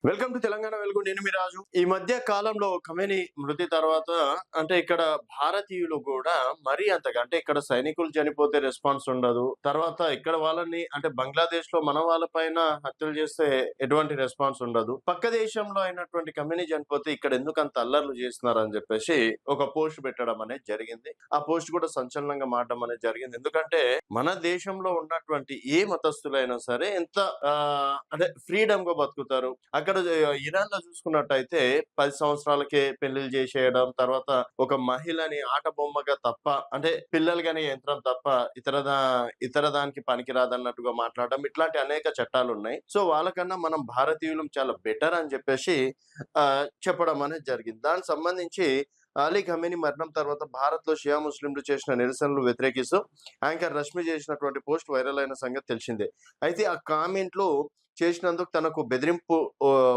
Welcome to Telangana వెలుగు. నేను మీ రాజు. ఈ మధ్య కాలంలో ఖమేని మృతి తర్వాత అంటే ఇక్కడ భారతీయులు కూడా మరీ అంతగా అంటే ఇక్కడ సైనికులు చనిపోతే రెస్పాన్స్ ఉండదు. తర్వాత ఇక్కడ వాళ్ళని అంటే బంగ్లాదేశ్ లో మన వాళ్ళ పైన హత్యలు చేస్తే ఎటువంటి రెస్పాన్స్ ఉండదు. పక్క దేశంలో అయినటువంటి ఖమేని చనిపోతే ఇక్కడ ఎందుకు అంత అల్లర్లు చేస్తున్నారు అని చెప్పేసి ఒక పోస్ట్ పెట్టడం అనేది జరిగింది. ఆ పోస్ట్ కూడా సంచలనంగా మారడం అనేది జరిగింది. ఎందుకంటే మన దేశంలో ఉన్నటువంటి ఏ మతస్థులైనా సరే ఎంత అంటే ఫ్రీడమ్ గా బతుకుతారు. అక్కడ ఇరాన్ లో చూసుకున్నట్టయితే 10 సంవత్సరాలకే పెళ్లిళ్ళు చేసేయడం, తర్వాత ఒక మహిళని ఆట బొమ్మగా తప్ప అంటే పిల్లలు గాని యంత్రం తప్ప ఇతర దానికి పనికిరాదన్నట్టుగా మాట్లాడడం, ఇట్లాంటి అనేక చట్టాలున్నాయి. సో వాళ్ళకన్నా మనం భారతీయులం చాలా బెటర్ అని చెప్పేసి చెప్పడం అనేది జరిగింది. దానికి సంబంధించి అలీ ఖమేని మరణం తర్వాత భారత్‌లో షియా ముస్లింలు చేసిన నిరసనలు వ్యతిరేకిస్తూ యాంకర్ రష్మి చేసినటువంటి పోస్ట్ వైరల్ అయిన సంగతి తెలిసిందే. అయితే ఆ కామెంట్‌లో చేసినందుకు తనకు బెదిరింపు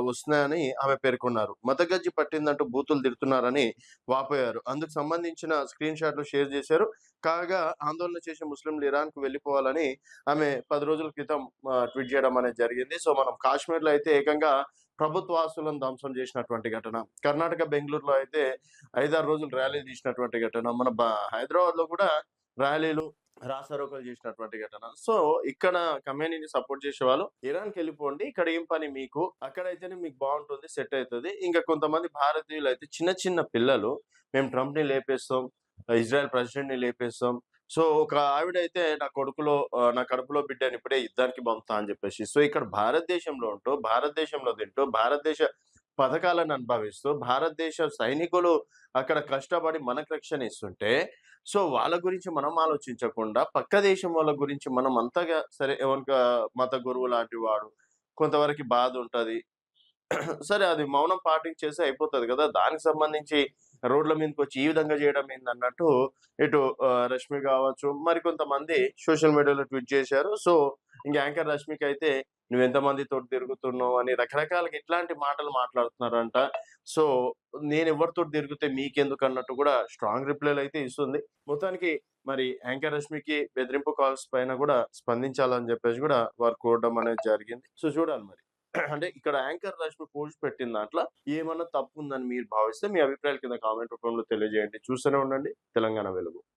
వస్తున్నాయని ఆమె పేర్కొన్నారు. మతగజ్జి పట్టిందంటూ బూతులు తిడుతున్నారని వాపోయారు. అందుకు సంబంధించిన స్క్రీన్ షాట్లు షేర్ చేశారు. కాగా ఆందోళన చేసే ముస్లింలు ఇరాన్‌కు వెళ్లిపోవాలని ఆమె 10 రోజుల క్రితం ట్వీట్ చేయడం అనేది జరిగింది. సో మనం కాశ్మీర్‌లో అయితే ఏకంగా ప్రభుత్వ ఆస్తులను ధ్వంసం చేసినటువంటి ఘటన. కర్ణాటక బెంగుళూరులో అయితే 5, 6 రోజులు ర్యాలీలు తీసినటువంటి ఘటన. మన హైదరాబాద్‌లో కూడా ర్యాలీలు, రాస్తారోకోలు చేసినటువంటి ఘటన. సో ఇక్కడ ఖమేనీని సపోర్ట్ చేసేవాళ్ళు ఇరాన్‌కెళ్ళిపోండి. ఇక్కడ ఏం పని మీకు? అక్కడైతేనే మీకు బావుంటుంది, సెట్ అయితది. ఇంకా కొంతమంది భారతీయులైతే చిన్న చిన్న పిల్లలు మేము ట్రంప్‌ని లేపేస్తాం, ఇజ్రాయెల్ ప్రెసిడెంట్‌ని లేపేస్తాం. సో ఒక ఆవిడైతే నా కడుపులో బిడ్డని ఇప్పుడే యుద్ధానికి పంపుతా అని చెప్పేసి. సో ఇక్కడ భారతదేశంలో ఉంటూ, భారతదేశంలో తింటూ, భారతదేశ పథకాలను అనుభవిస్తూ, భారతదేశ సైనికులు అక్కడ కష్టపడి మనకు రక్షణ ఇస్తుంటే, సో వాళ్ళ గురించి మనం ఆలోచించకుండా, పక్క దేశం వాళ్ళ గురించి మనం అంతగా సరే మత గురువు లాంటి వాడు, కొంతవరకి బాధుంటది. సరే అది మౌనం పాటించేసి అయిపోతది గదా! దానికి సంబంధించి రోడ్ల మీదకొచ్చి ఈ విధంగా చేయడం ఏందన్నట్టు ఇటు రష్మి గావచ్చు, మరికొంతమంది సోషల్ మీడియాలో ట్వీట్ చేశారు. సో, ఇంక యాంకర్ రష్మికైతే "నువ్వెంత మందితోటి తిరుగుతున్నావు" అని రకరకాలుగా ఇట్లాంటి మాటలు మాట్లాడుతున్నారంట. సో, నేనెవరితోటి తిరిగితే మీకెందుకన్నట్టు గూడా స్ట్రాంగ్ రిప్లైలయితే ఇస్తుంది. మొత్తానికి మరి యాంకర్ రష్మికి బెదిరింపు కాల్స్ పైన గూడా స్పందించాలని జెప్పేసి గూడా వారు కోరడం అనేది జరిగింది. సో, చూడాలి మరి. అంటే ఇక్కడ యాంకర్ రష్మి పోస్ట్ పెట్టిన దాంట్లో ఏమన్నా తప్పుందని మీరు భావిస్తే మీ అభిప్రాయాలు కింద కామెంట్ రూపంలో తెలియజేయండి. చూస్తూనే ఉండండి తెలంగాణ వెలుగు.